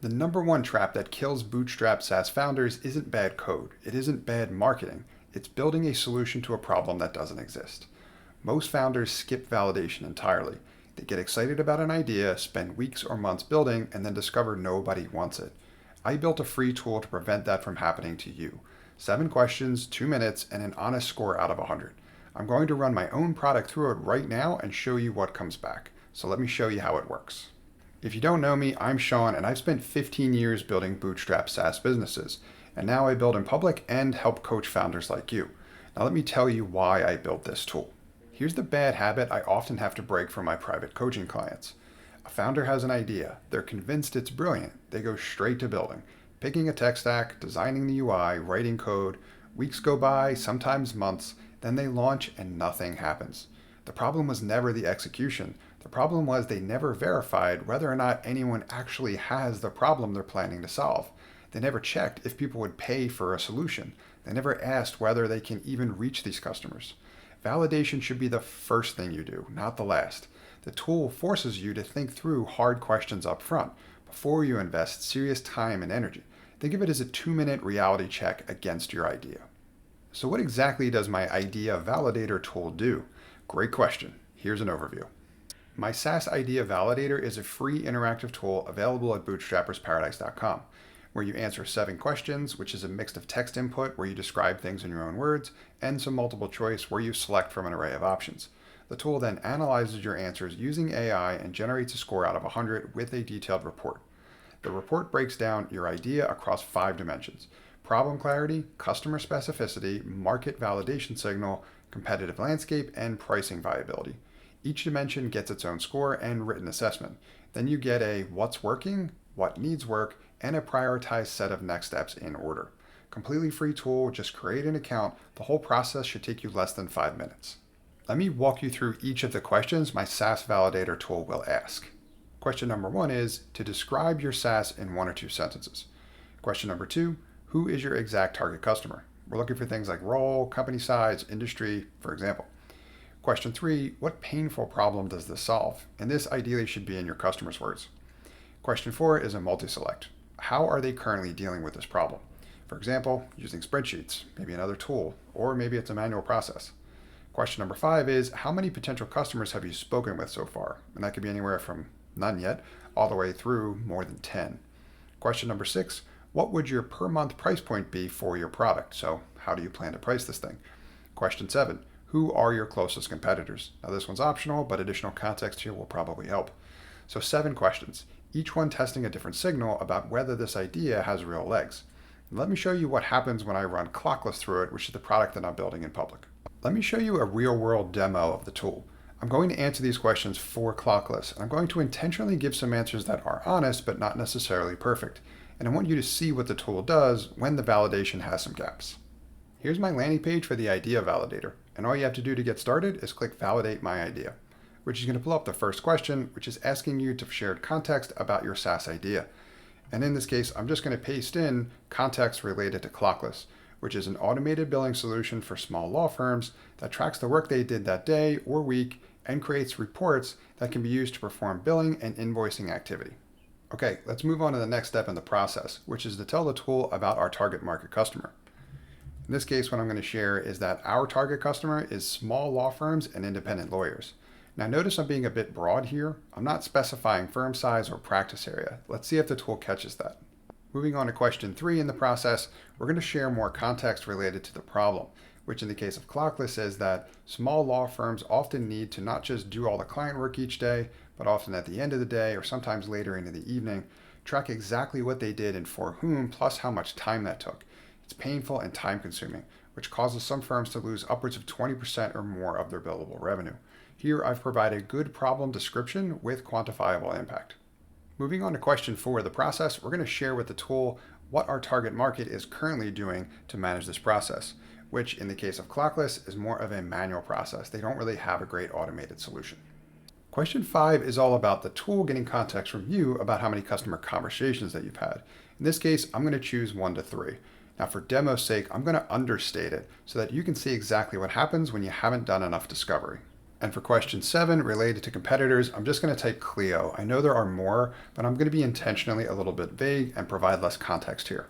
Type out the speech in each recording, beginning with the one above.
The number one trap that kills bootstrap SaaS founders isn't bad code. It isn't bad marketing. It's building a solution to a problem that doesn't exist. Most founders skip validation entirely. They get excited about an idea, spend weeks or months building, and then discover nobody wants it. I built a free tool to prevent that from happening to you. 7 questions, 2 minutes, and an honest score out of 100. I'm going to run my own product through it right now and show you what comes back. So let me show you how it works. If you don't know me, I'm Sean, and I've spent 15 years building bootstrap SaaS businesses. And now I build in public and help coach founders like you. Now let me tell you why I built this tool. Here's the bad habit I often have to break for my private coaching clients. A founder has an idea. They're convinced it's brilliant. They go straight to building, picking a tech stack, designing the UI, writing code. Weeks go by, sometimes months, then they launch and nothing happens. The problem was never the execution. The problem was they never verified whether or not anyone actually has the problem they're planning to solve. They never checked if people would pay for a solution. They never asked whether they can even reach these customers. Validation should be the first thing you do, not the last. The tool forces you to think through hard questions up front before you invest serious time and energy. Think of it as a 2-minute reality check against your idea. So what exactly does my Idea Validator tool do? Great question. Here's an overview. My SaaS Idea Validator is a free interactive tool available at bootstrappersparadise.com, where you answer 7 questions, which is a mix of text input where you describe things in your own words, and some multiple choice where you select from an array of options. The tool then analyzes your answers using AI and generates a score out of 100 with a detailed report. The report breaks down your idea across 5 dimensions: problem clarity, customer specificity, market validation signal, competitive landscape, and pricing viability. Each dimension gets its own score and written assessment. Then you get a what's working, what needs work, and a prioritized set of next steps in order. Completely free tool, just create an account. The whole process should take you less than 5 minutes. Let me walk you through each of the questions my SaaS Validator tool will ask. Question number 1 is to describe your SaaS in 1 or 2 sentences. Question number 2, who is your exact target customer? We're looking for things like role, company size, industry, for example. Question 3, what painful problem does this solve? And this ideally should be in your customer's words. Question 4 is a multi-select. How are they currently dealing with this problem? For example, using spreadsheets, maybe another tool, or maybe it's a manual process. Question number 5 is how many potential customers have you spoken with so far? And that could be anywhere from none yet, all the way through more than 10. Question number 6, what would your per month price point be for your product? So how do you plan to price this thing? Question 7, who are your closest competitors? Now this one's optional, but additional context here will probably help. So 7 questions, each one testing a different signal about whether this idea has real legs. And let me show you what happens when I run Clockless through it, which is the product that I'm building in public. Let me show you a real-world demo of the tool. I'm going to answer these questions for Clockless, and I'm going to intentionally give some answers that are honest, but not necessarily perfect. And I want you to see what the tool does when the validation has some gaps. Here's my landing page for the Idea Validator, and all you have to do to get started is click Validate My Idea, which is going to pull up the first question, which is asking you to share context about your SaaS idea. And in this case, I'm just going to paste in context related to Clockless, which is an automated billing solution for small law firms that tracks the work they did that day or week and creates reports that can be used to perform billing and invoicing activity. Okay, let's move on to the next step in the process, which is to tell the tool about our target market customer. In this case, what I'm going to share is that our target customer is small law firms and independent lawyers. Now notice I'm being a bit broad here. I'm not specifying firm size or practice area. Let's see if the tool catches that. Moving on to question 3 in the process, we're going to share more context related to the problem, which in the case of Clockless is that small law firms often need to not just do all the client work each day, but often at the end of the day or sometimes later into the evening, track exactly what they did and for whom, plus how much time that took. It's painful and time consuming, which causes some firms to lose upwards of 20% or more of their billable revenue. Here I've provided a good problem description with quantifiable impact. Moving on to question 4 of the process, we're going to share with the tool what our target market is currently doing to manage this process, which in the case of Clockless is more of a manual process. They don't really have a great automated solution. Question 5 is all about the tool getting context from you about how many customer conversations that you've had. In this case, I'm going to choose 1 to 3. Now for demo's sake, I'm going to understate it so that you can see exactly what happens when you haven't done enough discovery. And for question 7, related to competitors, I'm just going to type Clio. I know there are more, but I'm going to be intentionally a little bit vague and provide less context here.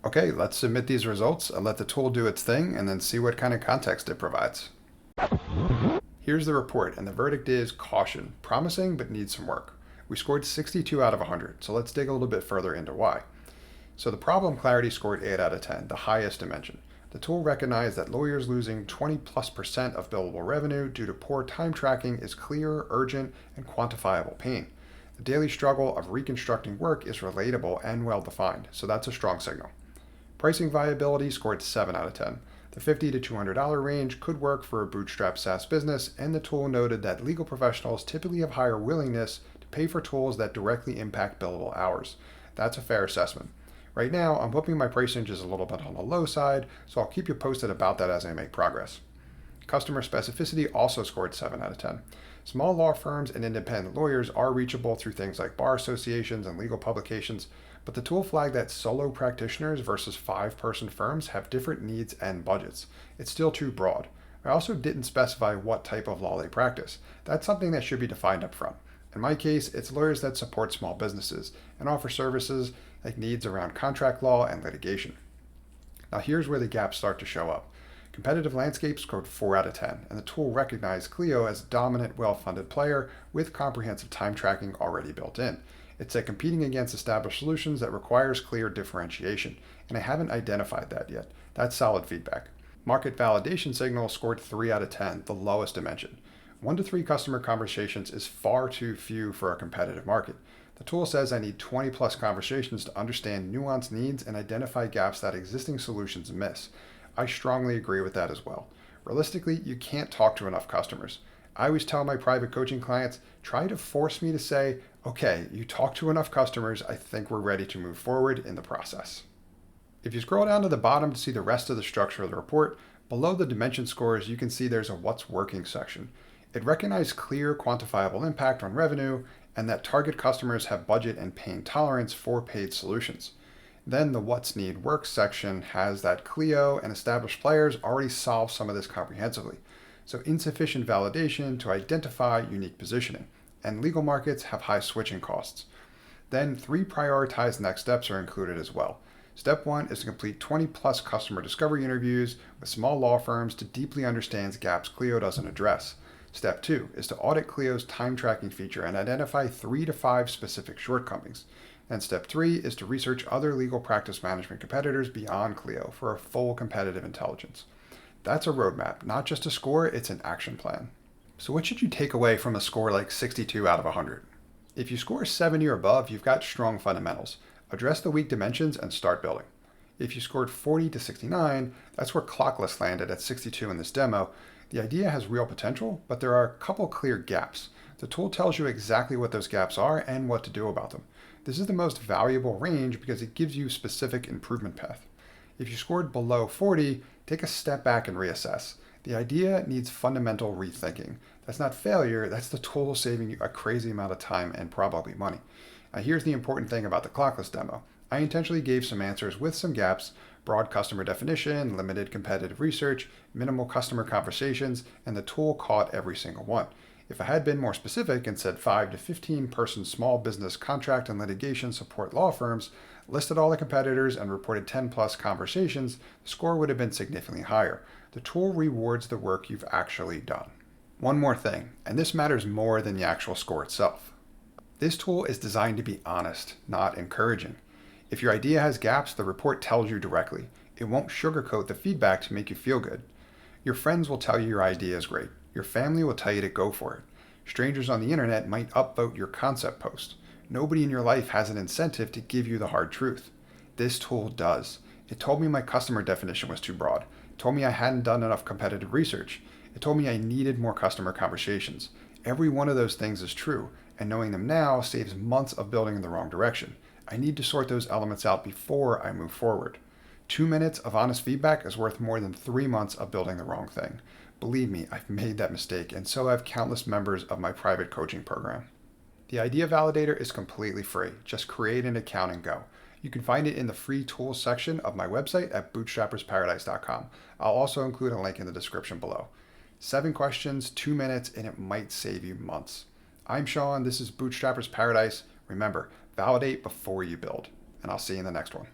Okay, let's submit these results and let the tool do its thing and then see what kind of context it provides. Here's the report, and the verdict is caution. Promising, but needs some work. We scored 62 out of 100, so let's dig a little bit further into why. So the problem clarity scored 8 out of 10, the highest dimension. The tool recognized that lawyers losing 20+% of billable revenue due to poor time tracking is clear, urgent, and quantifiable pain. The daily struggle of reconstructing work is relatable and well-defined, so that's a strong signal. Pricing viability scored 7 out of 10. The $50 to $200 range could work for a bootstrapped SaaS business, and the tool noted that legal professionals typically have higher willingness to pay for tools that directly impact billable hours. That's a fair assessment. Right now, I'm hoping my price range is a little bit on the low side, so I'll keep you posted about that as I make progress. Customer specificity also scored 7 out of 10. Small law firms and independent lawyers are reachable through things like bar associations and legal publications, but the tool flagged that solo practitioners versus 5-person firms have different needs and budgets. It's still too broad. I also didn't specify what type of law they practice. That's something that should be defined up front. In my case, it's lawyers that support small businesses and offer services like needs around contract law and litigation. Now here's where the gaps start to show up. Competitive landscape scored 4 out of 10, and the tool recognized Clio as a dominant, well-funded player with comprehensive time tracking already built in. It said competing against established solutions that requires clear differentiation, and I haven't identified that yet. That's solid feedback. Market validation signal scored 3 out of 10, the lowest dimension. 1 to 3 customer conversations is far too few for a competitive market. The tool says I need 20+ conversations to understand nuanced needs and identify gaps that existing solutions miss. I strongly agree with that as well. Realistically, you can't talk to enough customers. I always tell my private coaching clients, try to force me to say, okay, you talk to enough customers, I think we're ready to move forward in the process. If you scroll down to the bottom to see the rest of the structure of the report, below the dimension scores, you can see there's a what's working section. It recognized clear quantifiable impact on revenue and that target customers have budget and pain tolerance for paid solutions. Then the what's need work section has that Clio and established players already solve some of this comprehensively. So insufficient validation to identify unique positioning, and legal markets have high switching costs. Then 3 prioritized next steps are included as well. Step 1 is to complete 20+ customer discovery interviews with small law firms to deeply understand gaps Clio doesn't address. Step 2 is to audit Clio's time tracking feature and identify 3 to 5 specific shortcomings. And step 3 is to research other legal practice management competitors beyond Clio for a full competitive intelligence. That's a roadmap, not just a score, it's an action plan. So what should you take away from a score like 62 out of 100? If you score 70 or above, you've got strong fundamentals. Address the weak dimensions and start building. If you scored 40 to 69, that's where Clockless landed at 62 in this demo. The idea has real potential, but there are a couple clear gaps. The tool tells you exactly what those gaps are and what to do about them. This is the most valuable range because it gives you specific improvement path. If you scored below 40, take a step back and reassess. The idea needs fundamental rethinking. That's not failure, that's the tool saving you a crazy amount of time and probably money. Now here's the important thing about the Clockless demo. I intentionally gave some answers with some gaps: broad customer definition, limited competitive research, minimal customer conversations, and the tool caught every single one. If I had been more specific and said 5 to 15 person small business contract and litigation support law firms, listed all the competitors, and reported 10+ conversations, the score would have been significantly higher. The tool rewards the work you've actually done. One more thing, and this matters more than the actual score itself. This tool is designed to be honest, not encouraging. If your idea has gaps, the report tells you directly. It won't sugarcoat the feedback to make you feel good. Your friends will tell you your idea is great. Your family will tell you to go for it. Strangers on the internet might upvote your concept post. Nobody in your life has an incentive to give you the hard truth. This tool does. It told me my customer definition was too broad. It told me I hadn't done enough competitive research. It told me I needed more customer conversations. Every one of those things is true, and knowing them now saves months of building in the wrong direction. I need to sort those elements out before I move forward. 2 minutes of honest feedback is worth more than 3 months of building the wrong thing. Believe me, I've made that mistake, and so have countless members of my private coaching program. The Idea Validator is completely free. Just create an account and go. You can find it in the free tools section of my website at bootstrappersparadise.com. I'll also include a link in the description below. 7 questions, 2 minutes, and it might save you months. I'm Sean. This is Bootstrapper's Paradise. Remember, validate before you build. And I'll see you in the next one.